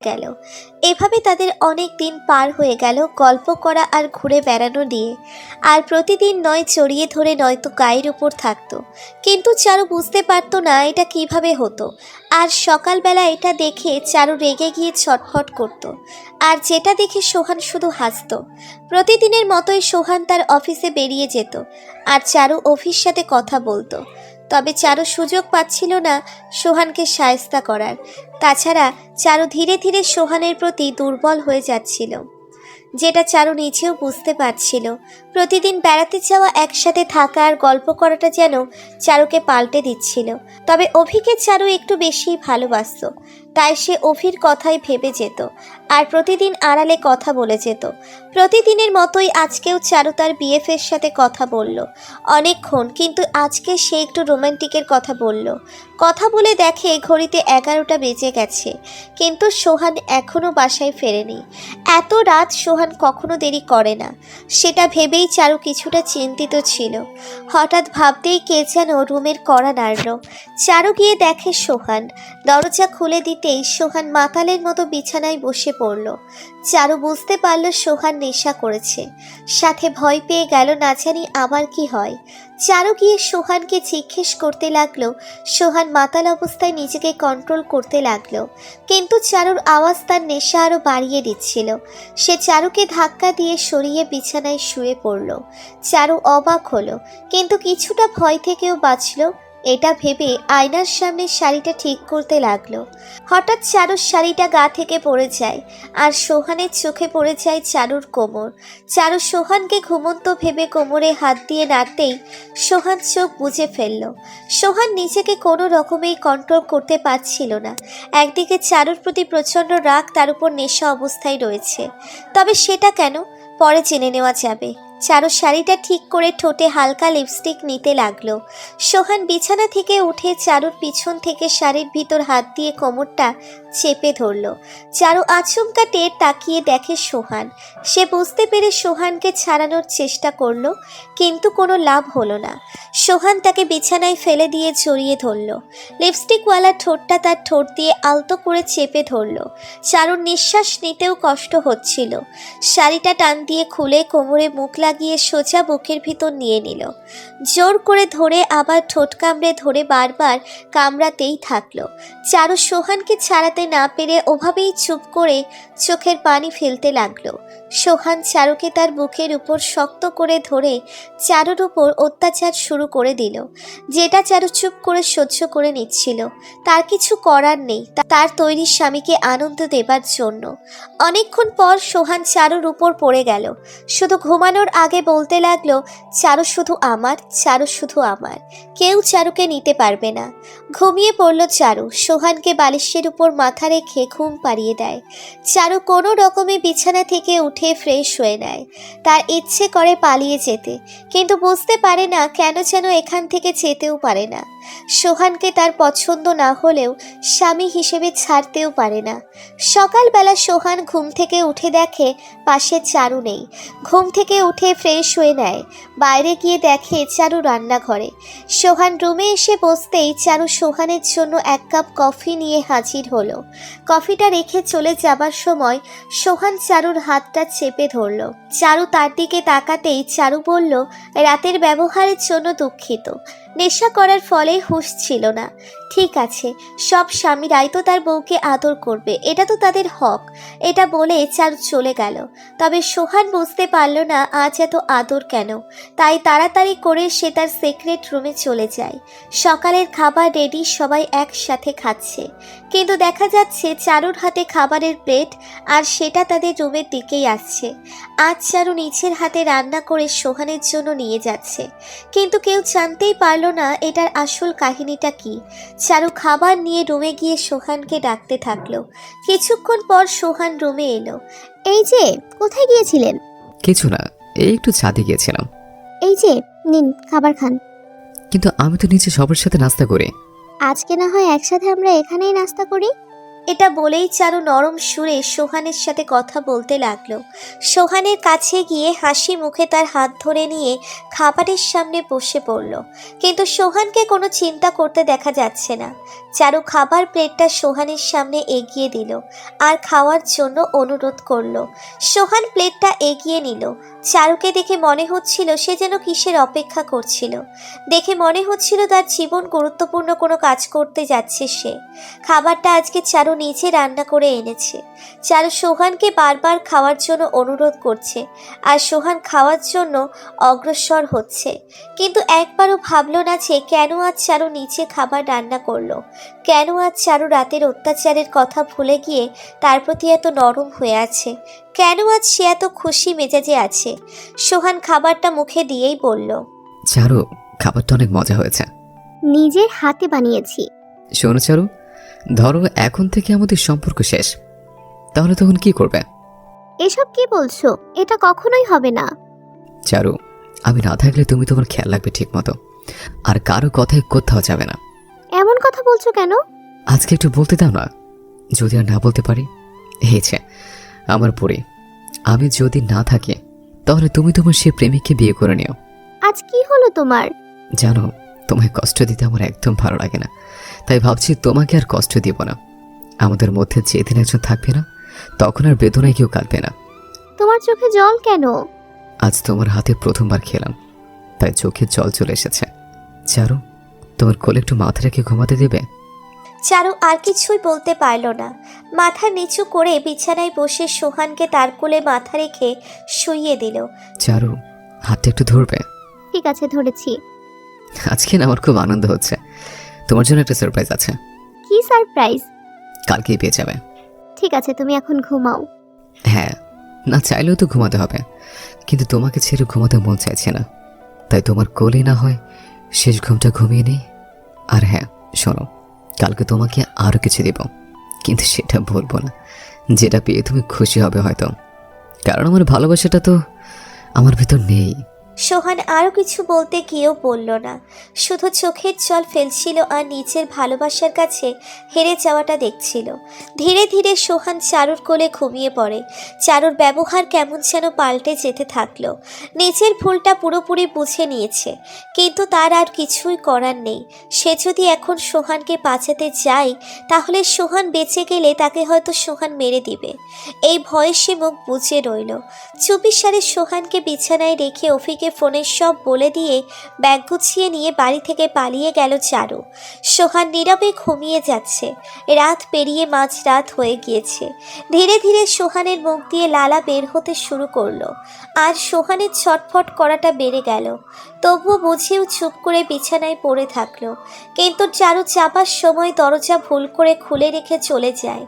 গেল। এভাবে তাদের অনেক দিন পার হয়ে গেল গল্প করা আর ঘুরে বেড়ানো দিয়ে। আর প্রতিদিন নয় চড়িয়ে ধরে নয়তো গায়ের উপর থাকতো, কিন্তু চারু বুঝতে পারতো না এটা কিভাবে হতো। আর সকালবেলা এটা দেখে চারু রেগে গিয়ে ছটফট করত, আর যেটা দেখে সোহান শুধু হাসতো। প্রতিদিনের মতোই সোহান তার অফিসে বেরিয়ে যেত, আর চারু অফিস সাথে কথা বলতো। তবে চারু সুযোগ পাচ্ছিল না সোহানকে শায়েস্তা করার। তাছাড়া চারু ধীরে ধীরে সোহানের প্রতি দুর্বল হয়ে যাচ্ছিল, যেটা চারু নিজেও বুঝতে পারছিল। প্রতিদিন বেড়াতে যাওয়া, একসাথে থাকা আর গল্প করাটা যেন চারুকে পাল্টে দিচ্ছিল। তবে অভিকে চারু একটু বেশি ভালোবাসত, তাই সে অভির কথাই ভেবে যেত আর প্রতিদিন আড়ালে কথা বলে যেত। প্রতিদিনের মতোই আজকেও চারু তার বিএফের সাথে কথা বলল অনেকক্ষণ, কিন্তু আজকে সে একটু রোমান্টিকের কথা বলল। কথা বলে দেখে ঘড়িতে 11টা বেজে গেছে, কিন্তু সোহান এখনও বাসায় ফেরেনি। এত রাত সোহান কখনো দেরি করে না, সেটা ভেবেই চারু কিছুটা চিন্তিত ছিল। হঠাৎ ভাবতেই কে যেন রুমের কড়া নাড়ল। চারু গিয়ে দেখে সোহান। দরজা খুলে দিতেই সোহান মাতালের মতো বিছানায় বসে পড়ল। চারু বুঝতে পারল সোহান নেশা করেছে। সাথে ভয় পেয়ে গেল না জানি আবার কি হয়। চারু গিয়ে সোহানকে জিজ্ঞেস করতে লাগলো। সোহান মাতাল অবস্থায় নিজেকে কন্ট্রোল করতে লাগলো, কিন্তু চারুর আওয়াজ তার নেশা আরও বাড়িয়ে দিচ্ছিল। সে চারুকে ধাক্কা দিয়ে সরিয়ে বিছানায় শুয়ে পড়ল। চারু অবাক হলো, কিন্তু কিছুটা ভয় থেকেও বাঁচল। এটা ভেবে আয়নার সামনে শাড়িটা ঠিক করতে লাগলো। হঠাৎ চারুর শাড়িটা গা থেকে পড়ে যায়, আর সোহানের চোখে পড়ে যায় চারুর কোমর। চারু সোহানকে ঘুমন্ত ভেবে কোমরে হাত দিয়ে নাড়তেই সোহান চোখ বুজে ফেলল। সোহান নিজেকে কোনো রকমেই কন্ট্রোল করতে পারছিল না। একদিকে চারুর প্রতি প্রচণ্ড রাগ, তার উপর নেশা অবস্থায় রয়েছে। তবে সেটা কেন, পরে জেনে নেওয়া যাবে। চারু শাড়িটা ঠিক করে ঠোঁটে হালকা লিপস্টিক নিতে লাগলো। সোহান বিছানা থেকে উঠে চারুর পিছন থেকে শাড়ির ভিতর হাত দিয়ে কোমরটা চেপে ধরল। চারু আচমকা টের তাকিয়ে দেখে সোহান। সে বুঝতে পেরে সোহানকে ছাড়ানোর চেষ্টা করলো, কিন্তু কোনো লাভ হলো না। সোহান তাকে বিছানায় ফেলে দিয়ে জড়িয়ে ধরল। লিপস্টিকওয়ালা ঠোঁটটা তার ঠোঁট দিয়ে আলতো করে চেপে ধরল। চারুর নিঃশ্বাস নিতেও কষ্ট হচ্ছিল। শাড়িটা টান দিয়ে খুলে কোমরে মুখ লাগিয়ে সোজা বুকের ভিতর নিয়ে নিল। জোর করে ধরে আবার ঠোঁট কামড়ে ধরে বারবার কামড়াতেই থাকলো। চারু সোহানকে ছাড়াতে না পেরে ওভাবেই চুপ করে চোখের পানি ফেলতে লাগলো। সোহান চারুকে তার বুকের উপর শক্ত করে ধরে চারুর উপর অত্যাচার শুরু করে দিল, যেটা চারু চুপ করে সহ্য করে নিচ্ছিল। তার কিছু করার নেই, তার তৈরি স্বামীকে আনন্দ দেবার জন্য। অনেকক্ষণ পর সোহান চারুর উপর পড়ে গেল। শুধু ঘুমানোর আগে বলতে লাগলো, চারু শুধু আমার, চারু শুধু আমার, কেউ চারুকে নিতে পারবে না। ঘুমিয়ে পড়ল চারু। সোহানকে বালিশের উপর মাথা রেখে ঘুম পাড়িয়ে দেয়। চারু কোনো রকমে বিছানা থেকে উঠে ফ্রেশ হয়ে নেয়। তার ইচ্ছে করে পালিয়ে যেতে, কিন্তু বুঝতে পারে না কেন যেন এখান থেকে যেতেও পারে না। সোহানকে তার পছন্দ না হলেও স্বামী হিসেবে ছাড়তেও পারে না। সকালবেলা সোহান ঘুম থেকে উঠে দেখে পাশে চারু নেই। ঘুম থেকে উঠে ফ্রেশ হয়ে নেয়। বাইরে গিয়ে দেখে চারু রান্নাঘরে। সোহান রুমে এসে বসতেই চারু সোহানের জন্য 1 কাপ কফি নিয়ে হাজির হলো। কফিটা রেখে চলে যাবার সময় সোহান চারুর হাতটা চেপে ধরল। চারু তার দিকে তাকাতেই চারু বলল, রাতের ব্যবহারের জন্য দুঃখিত। নেশা করার ফলে হুঁশ ছিল না। ঠিক আছে, সব স্বামীরাই তো তার বউকে আদর করবে, এটা তো তাদের হক। এটা বলে চারু চলে গেল। তবে সোহান বুঝতে পারল না আজ এত আদর কেন। তাই তাড়াতাড়ি করে সে তার সিক্রেট রুমে চলে যায়। সকালের খাবার রেডি, সবাই একসাথে খাচ্ছে, কিন্তু দেখা যাচ্ছে চারুর হাতে খাবারের প্লেট, আর সেটা তাদের রুমের দিকেই আসছে। আজ চারু নিজের হাতে রান্না করে সোহানের জন্য নিয়ে যাচ্ছে, কিন্তু কেউ জানতেই পারল না এটার আসল কাহিনীটা কি। চারু খাবার নিয়ে রুমে গিয়ে সোহানকে ডাকতে থাকলো। কিছুক্ষণ পর সোহান রুমে এলো। এই যে, কোথায় গিয়েছিলেন? কিছু না, এই একটু ছাদে গিয়েছিলাম। এই যে নিন, খাবার খান। কিন্তু আমি তো নিচে সবার সাথে নাস্তা করি। আজকে না হয় একসাথে আমরা এখানেই নাস্তা করি। এটা বলেই চারু নরম সুরে সোহানের সাথে কথা বলতে লাগলো। সোহানের কাছে গিয়ে হাসি মুখে তার হাত ধরে নিয়ে খাবারের সামনে বসে পড়ল, কিন্তু সোহানকে কোনো চিন্তা করতে দেখা যাচ্ছে না। চারু খাবার প্লেটটা সোহানের সামনে এগিয়ে দিল আর খাওয়ার জন্য অনুরোধ করলো। সোহান প্লেটটা এগিয়ে নিল। চারুকে দেখে মনে হচ্ছিল সে যেন কিসের অপেক্ষা করছিল। দেখে মনে হচ্ছিল তার জীবন গুরুত্বপূর্ণ কোনো কাজ করতে যাচ্ছে সে। খাবারটা আজকে চারু নিজে রান্না করে এনেছে। চারু সোহানকে বারবার খাওয়ার জন্য অনুরোধ করছে আর সোহান খাওয়ার জন্য অগ্রসর হচ্ছে, কিন্তু একবারও ভাবলো না যে কেন আজ চারু নিচে খাবার রান্না করলো, কেন আজ চারু রাতের অত্যাচারের কথা ভুলে গিয়ে তার প্রতি এত নরম হয়ে আছে, কেন আজ সে এত খুশি মেজাজে আছে। সোহান খাবারটা মুখে দিয়েই বলল, চারু, খাবারটা অনেক মজা হয়েছে। নিজের হাতে বানিয়েছি। শোনো চারু, ধরো এখন থেকে আমাদের সম্পর্ক শেষ, তাহলে তখন কি করবে? এসব কি বলছো? এটা কখনোই হবে না। চারু, আমি না থাকলে তুমি তোমার খেয়াল রাখবে ঠিক মতো, আর কারো কথায় কোথাও যাবে না। এমন কথা বলছো কেন? আজকে একটু বলতে দাও না, যদি আর না বলতে পারি। হয়েছে আমার পরে, আমি যদি না থাকি তাহলে তুমি তোমার সে প্রেমিককে বিয়ে করে নিও। আজ কি হলো তোমার? জানো, তোমায় কষ্ট দিতে আমার একদম ভালো লাগে না, তাই ভাবছি তোমাকে আর কষ্ট দিব না। আমাদের মধ্যে যেদিন একজন থাকবে না, তখন আর বেদনায় কেউ কাঁদবে না। তোমার চোখে জল কেন? আজ তোমার হাতে প্রথমবার খেলাম, তাই চোখে জল চলে এসেছে। চারু, তোমার কোলে একটু মাথা রেখে ঘুমাতে দেবে? চারু আর কিছুই বলতে পারল না। মাথা নিচু করে বিছানায় বসে সোহানকে তার কোলে মাথা রেখে শুইয়ে দিল। চারু, হাতটা একটু ধরবে? ঠিক আছে, ধরেছি। আজকে না আমার খুব আনন্দ হচ্ছে, তোমার জন্য একটা সারপ্রাইজ আছে। কি সারপ্রাইজ? কালকেই পেয়ে যাবে। ঠিক আছে, তুমি এখন ঘুমাও। হ্যাঁ, না চাইলেও তো ঘুমাতে হবে, কিন্তু তোমাকে ছেড়ে ঘুমাতে মন চাইছে না, তাই তোমার কোলে না হয় শেষ ঘুমটা ঘুমিয়ে নেই। আর হ্যাঁ শোনো, কালকে তোমাকে আরও কিছু দেব, কিন্তু সেটা বলবো না, যেটা পেয়ে তুমি খুশি হবে হয়তো, কারণ আমার ভালোবাসাটা তো আমার ভেতর নেই। সোহান আরও কিছু বলতে গিয়েও বলল না, শুধু চোখের জল ফেলছিল আর নিজের ভালোবাসার কাছে হেরে যাওয়াটা দেখছিল। ধীরে ধীরে সোহান চারুর কোলে ঘুমিয়ে পড়ে। চারুর ব্যবহার কেমন যেন পাল্টে যেতে থাকলো। নিজের ভুলটা পুরোপুরি বুঝে নিয়েছে, কিন্তু তার আর কিছুই করার নেই। সে যদি এখন সোহানকে বাঁচাতে যায়, তাহলে সোহান বেঁচে গেলে তাকে হয়তো সোহান মেরে দিবে। এই ভয়ে সে মুখ বুজে রইল। চুপিসারে সোহানকে বিছানায় রেখে অফিকে ফোনে সব বলে দিয়ে ব্যাগ গুছিয়ে নিয়ে বাড়ি থেকে পালিয়ে গেল চারু। সোহান নীরবে ঘুমিয়ে যাচ্ছে। রাত পেরিয়ে মাঝরাত হয়ে গিয়েছে। ধীরে ধীরে সোহানের মুখ দিয়ে লালা বের হতে শুরু করলো, আর সোহানের ছটফট করাটা বেড়ে গেল। তবুও বুঝেও চুপ করে বিছানায় পড়ে থাকলো, কিন্তু চারু চাপার সময় দরজা ভুল করে খুলে রেখে চলে যায়।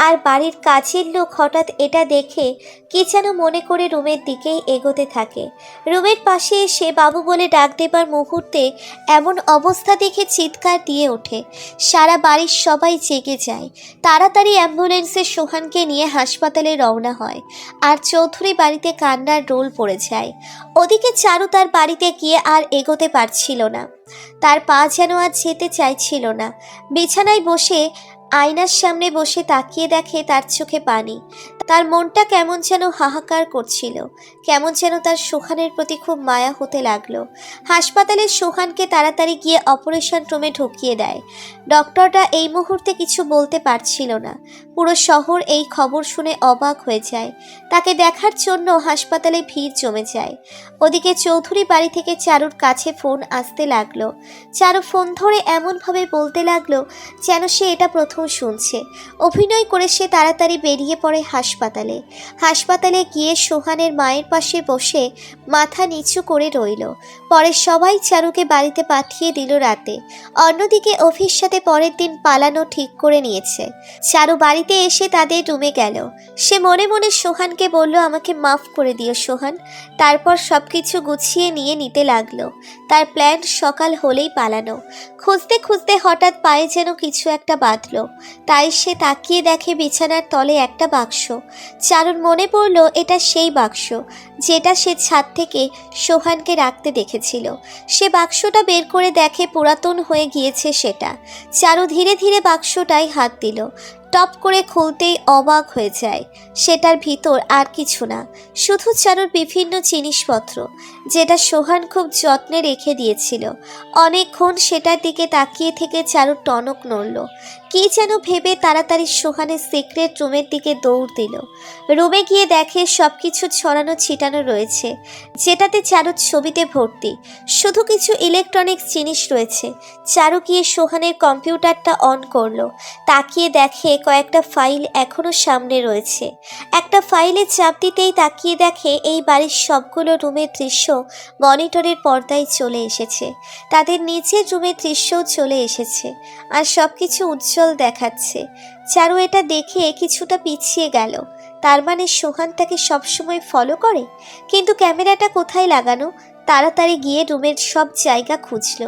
আর বাড়ির কাছের লোক হঠাৎ এটা দেখে কি যেন মনে করে রুমের দিকেই এগোতে থাকে। রুমের পাশে এসে বাবু বলে ডাক দেবার মুহূর্তে এমন অবস্থা দেখে চিৎকার দিয়ে ওঠে। সারা বাড়ির সবাই জেগে যায়। তাড়াতাড়ি অ্যাম্বুলেন্সে সোহানকে নিয়ে হাসপাতালে রওনা হয়, আর চৌধুরী বাড়িতে কান্নার রোল পড়ে যায়। ওদিকে চারু তার বাড়িতে গিয়ে আর এগোতে পারছিল না, তার পা যেন আর যেতে চাইছিল না। বিছানায় বসে আয়নার সামনে বসে তাকিয়ে দেখে তার চোখে পানি। তার মনটা কেমন যেন হাহাকার করছিল, কেমন যেন তার সোহানের প্রতি খুব মায়া হতে লাগলো। হাসপাতালে সোহানকে তাড়াতাড়ি গিয়ে অপারেশন রুমে ঢুকিয়ে দেয়। ডক্টররা এই মুহূর্তে কিছু বলতে পারছিল না। পুরো শহর এই খবর শুনে অবাক হয়ে যায়। তাকে দেখার জন্য হাসপাতালে ভিড় জমে যায়। ওদিকে চৌধুরী বাড়ি থেকে চারুর কাছে ফোন আসতে লাগলো। চারু ফোন ধরে এমনভাবে বলতে লাগলো যেন সে এটা প্রথম শুনছে। অভিনয় করে সে তাড়াতাড়ি বেরিয়ে পড়ে হাসপাতালে। হাসপাতালে গিয়ে সোহানের মায়ের পাশে বসে মাথা নিচু করে রইল। পরে সবাই চারুকে বাড়িতে পাঠিয়ে দিল রাতে। অন্যদিকে অফিস সাথে পরের দিন পালানো ঠিক করে নিয়েছে। চারু বাড়িতে এসে তাদের রুমে গেল। সে মনে মনে সোহানকে বলল, আমাকে মাফ করে দিও সোহান। তারপর সব কিছু গুছিয়ে নিয়ে নিতে লাগলো। তার প্ল্যান সকাল হলেই পালানো। খুঁজতে খুঁজতে হঠাৎ পায়ে যেন কিছু একটা বাঁধলো। তাই সে তাকিয়ে দেখে বিছানার তলে একটা বাক্স। চারুর মনে পড়ল এটা সেই বাক্স যেটা সে ছাদ থেকে সোহানকে রাখতে দেখেছিল। সে বাক্সটা বের করে দেখে পুরাতন হয়ে গিয়েছে সেটা। চারু ধীরে ধীরে বাক্সটায় হাত দিল। টপ করে খুলতেই অবাক হয়ে যায়। সেটার ভিতর আর কিছু না, শুধু চারুর বিভিন্ন জিনিসপত্র, যেটা সোহান খুব যত্নে রেখে দিয়েছিল। অনেকক্ষণ সেটার দিকে তাকিয়ে থেকে চারুর টনক নড়ল। কী যেন ভেবে তাড়াতাড়ি সোহানের সিক্রেট রুমের দিকে দৌড় দিল। রুমে গিয়ে দেখে সব কিছু ছড়ানো ছিটানো রয়েছে, যেটাতে চারুর ছবিতে ভর্তি। শুধু কিছু ইলেকট্রনিক্স জিনিস রয়েছে। চারু গিয়ে সোহানের কম্পিউটারটা অন করলো। তাকিয়ে দেখে কয়েকটা ফাইল এখনও সামনে রয়েছে। একটা ফাইলে চাপ দিতেই তাকিয়ে দেখে এই বাড়ির সবগুলো রুমের দৃশ্য মনিটরের পর্দায় চলে এসেছে। তাদের নিচের রুমের দৃশ্যও চলে এসেছে, আর সব কিছু উজ্জ্বল দেখাচ্ছে। চারু এটা দেখে কিছুটা পিছিয়ে গেল। তার মানে সোহান তাকে সবসময় ফলো করে। কিন্তু ক্যামেরাটা কোথায় লাগানো? তাড়াতাড়ি গিয়ে রুমের সব জায়গা খুঁজল,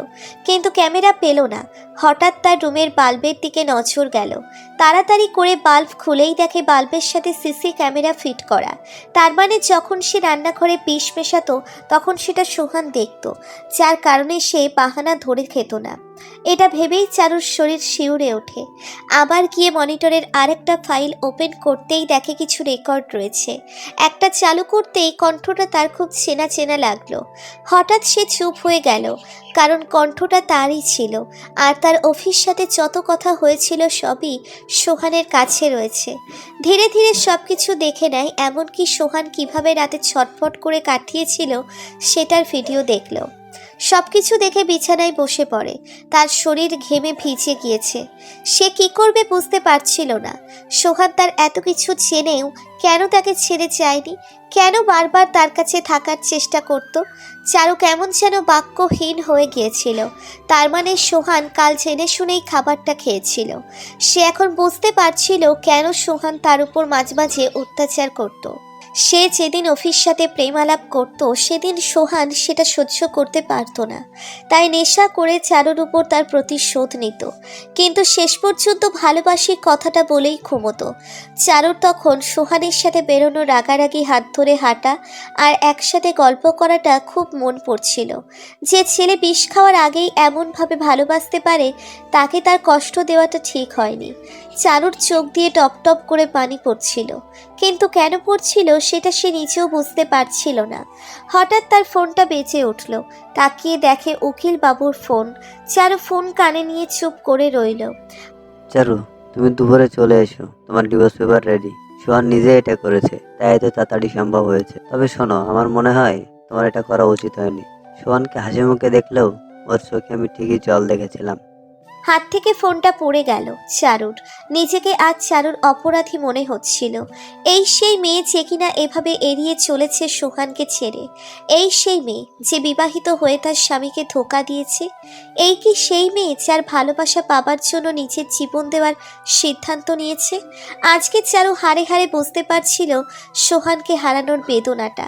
কিন্তু ক্যামেরা পেল না। হঠাৎ তার রুমের বাল্বের দিকে নজর গেল। তাড়াতাড়ি করে বাল্ব খুলেই দেখে বাল্বের সাথে সিসি ক্যামেরা ফিট করা। তার মানে যখন সে রান্নাঘরে বিষ মেশাতো তখন সেটা সোহান দেখত, যার কারণে সে বাহানা ধরে খেত না। এটা ভেবেই চারুর শরীর শিউরে ওঠে। আবার গিয়ে মনিটরের আরেকটা ফাইল ওপেন করতেই দেখে কিছু রেকর্ড রয়েছে। একটা চালু করতেই কণ্ঠটা তার খুব চেনা চেনা লাগলো। হঠাৎ সে চুপ হয়ে গেল, কারণ কণ্ঠটা তারই ছিল। আর তার অফিস সাথে যত কথা হয়েছিল সবই সোহানের কাছে রয়েছে। ধীরে ধীরে সব কিছু দেখে নেয়, এমনকি সোহান কিভাবে রাতে ছটফট করে কাটিয়েছিল সেটার ভিডিও দেখল। সব কিছু দেখে বিছানায় বসে পড়ে। তার শরীর ঘেমে ভিজে গিয়েছে। সে কি করবে বুঝতে পারছিল না। সোহান তার এত কিছু জেনেও কেন তাকে ছেড়ে যায়নি, কেন বারবার তার কাছে থাকার চেষ্টা করত। চারু কেমন যেন বাক্যহীন হয়ে গিয়েছিল। তার মানে সোহান কাল জেনে শুনেই খাবারটা খেয়েছিল। সে এখন বুঝতে পারছিল কেন সোহান তার উপর মাঝে মাঝে অত্যাচার করত। সে যেদিন অফিস সাথে প্রেম আলাপ করত সেদিন সোহান সেটা সহ্য করতে পারত না, তাই নেশা করে চারুর উপর তার প্রতিশোধ নিত। কিন্তু শেষ পর্যন্ত ভালোবাসি কথাটা বলেই ঘুমতো। চারুর তখন সোহানের সাথে বেরোনো, রাগারাগি হাত ধরে হাঁটা আর একসাথে গল্প করাটা খুব মন পড়ছিল। যে ছেলে বিষ খাওয়ার আগেই এমনভাবে ভালোবাসতে পারে তাকে তার কষ্ট দেওয়াটা ঠিক হয়নি। চারুর চোখ দিয়ে টপ টপ করে পানি পড়ছিল, কিন্তু কেন পড়ছিল সেটা সে নিজেও বুঝতে পারছিল না। হঠাৎ তার ফোনটা বেজে উঠল। তাকিয়ে দেখে উকিল বাবুর ফোন। চারু ফোন কানে নিয়ে চুপ করে রইল। চারু, তুমি দুপুরে চলে এসো, তোমার ডিভোর্স পেপার রেডি। সোহান নিজে এটা করেছে, তাই এত তাড়াতাড়ি সম্ভব হয়েছে। তবে শোনো, আমার মনে হয় তোমার এটা করা উচিত হয়নি। সোহানকে হাসি মুখে দেখলেও ওর চোখে আমি ঠিকই জল দেখেছিলাম। হাত থেকে ফোনটা পড়ে গেল চারুর। নিজেকে আজ চারুর অপরাধী মনে হচ্ছিল। এই সেই মেয়ে যে কিনা এভাবে এড়িয়ে চলেছে সোহানকে ছেড়ে। এই সেই মেয়ে যে বিবাহিত হয়ে তার স্বামীকে ধোঁকা দিয়েছে। এই কি সেই মেয়ে যার ভালোবাসা পাবার জন্য নিজের জীবন দেওয়ার সিদ্ধান্ত নিয়েছে। আজকে চারু হাড়ে হাড়ে বুঝতে পারছিল সোহানকে হারানোর বেদনাটা।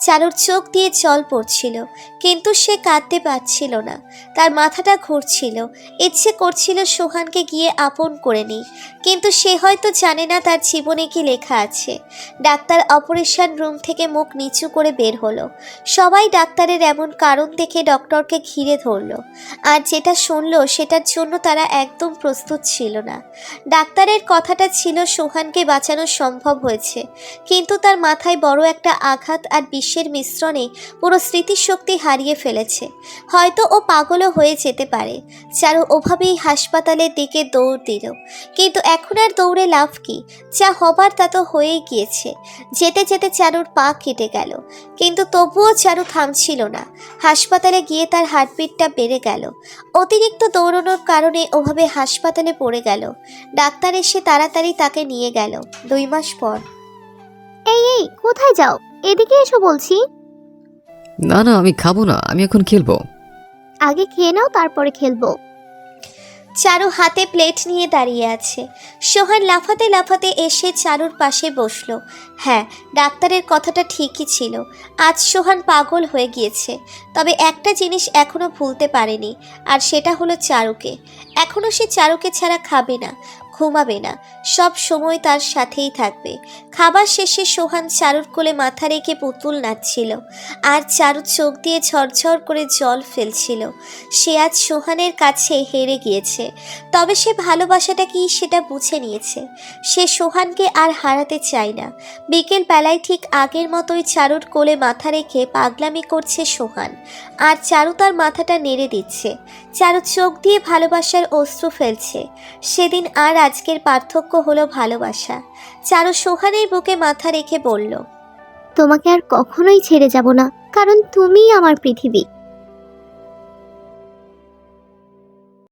চারুর চোখ দিয়ে জল পড়ছিল, কিন্তু সে কাঁদতে পারছিল না। তার মাথাটা ঘুরছিল। ইচ্ছে করছিল সোহানকে গিয়ে আপন করে নিই, কিন্তু সে হয়তো জানে না তার জীবনে কি লেখা আছে। ডাক্তার অপারেশন রুম থেকে মুখ নিচু করে বের হলো। সবাই ডাক্তারের এমন কারণ দেখে ডক্টরকে ঘিরে ধরলো। আর যেটা শুনলো সেটার জন্য তারা একদম প্রস্তুত ছিল না। ডাক্তারের কথাটা ছিল সোহানকে বাঁচানো সম্ভব হয়েছে, কিন্তু তার মাথায় বড় একটা আঘাত আর বিশ্বের মিশ্রণে পুরো স্মৃতিশক্তি হারিয়ে ফেলেছে। হয়তো ও পাগলও হয়ে যেতে পারে। চারু ওভাবেই হাসপাতালের দিকে দৌড় দিল, কিন্তু এখন আর দৌড়ে লাভ কি? যা হবার তা তো হয়েই গিয়েছে। যেতে যেতে চারুর পা কেটে গেল, কিন্তু তবুও চারু থামছিল না। হাসপাতালে গিয়ে তার হার্টবিটটা বেড়ে গেল। অতিরিক্ত দৌড়ানোর কারণে ওভাবে হাসপাতালে পড়ে গেল। ডাক্তার এসে তাড়াতাড়ি তাকে নিয়ে গেল। 2 মাস পর। এই এই কোথায় যাও? এদিকে এসো বলছি। না না, আমি খাবো না, আমি এখন খেলবো। আগে খেয়ে নাও, তারপরে খেলবো। চারু হাতে প্লেট নিয়ে দাঁড়িয়ে আছে। সোহান লাফাতে লাফাতে এসে চারুর পাশে বসলো। হ্যাঁ, ডাক্তারের কথাটা ঠিকই ছিল। আজ সোহান পাগল হয়ে গিয়েছে। তবে একটা জিনিস এখনো ভুলতে পারেনি, আর সেটা হলো চারুকে। এখনো সে চারুকে ছাড়া খাবে না। ঘুমাবে না, সব সময় তার সাথেই থাকবে। খাবার শেষে সোহান চারুর কোলে মাথা রেখে পুতুল নাচছিল, আর চারু চোখ দিয়ে ঝরঝর করে জল ফেলছিল। সে আজ সোহানের কাছে হেরে গিয়েছে, তবে সে ভালোবাসাটা কি সেটা বুঝে নিয়েছে। সে সোহানকে আর হারাতে চায় না। বিকেল বেলায় ঠিক আগের মতোই চারুর কোলে মাথা রেখে পাগলামি করছে সোহান, আর চারু তার মাথাটা নেড়ে দিচ্ছে। চারু চোখ দিয়ে ভালোবাসার অশ্রু ফেলছে। সেদিন আর আজকের পার্থক্য হলো ভালোবাসা। চারু সোহানের বুকে মাথা রেখে বলল, তোমাকে আর কখনোই ছেড়ে যাব না, কারণ তুমিই আমার পৃথিবী।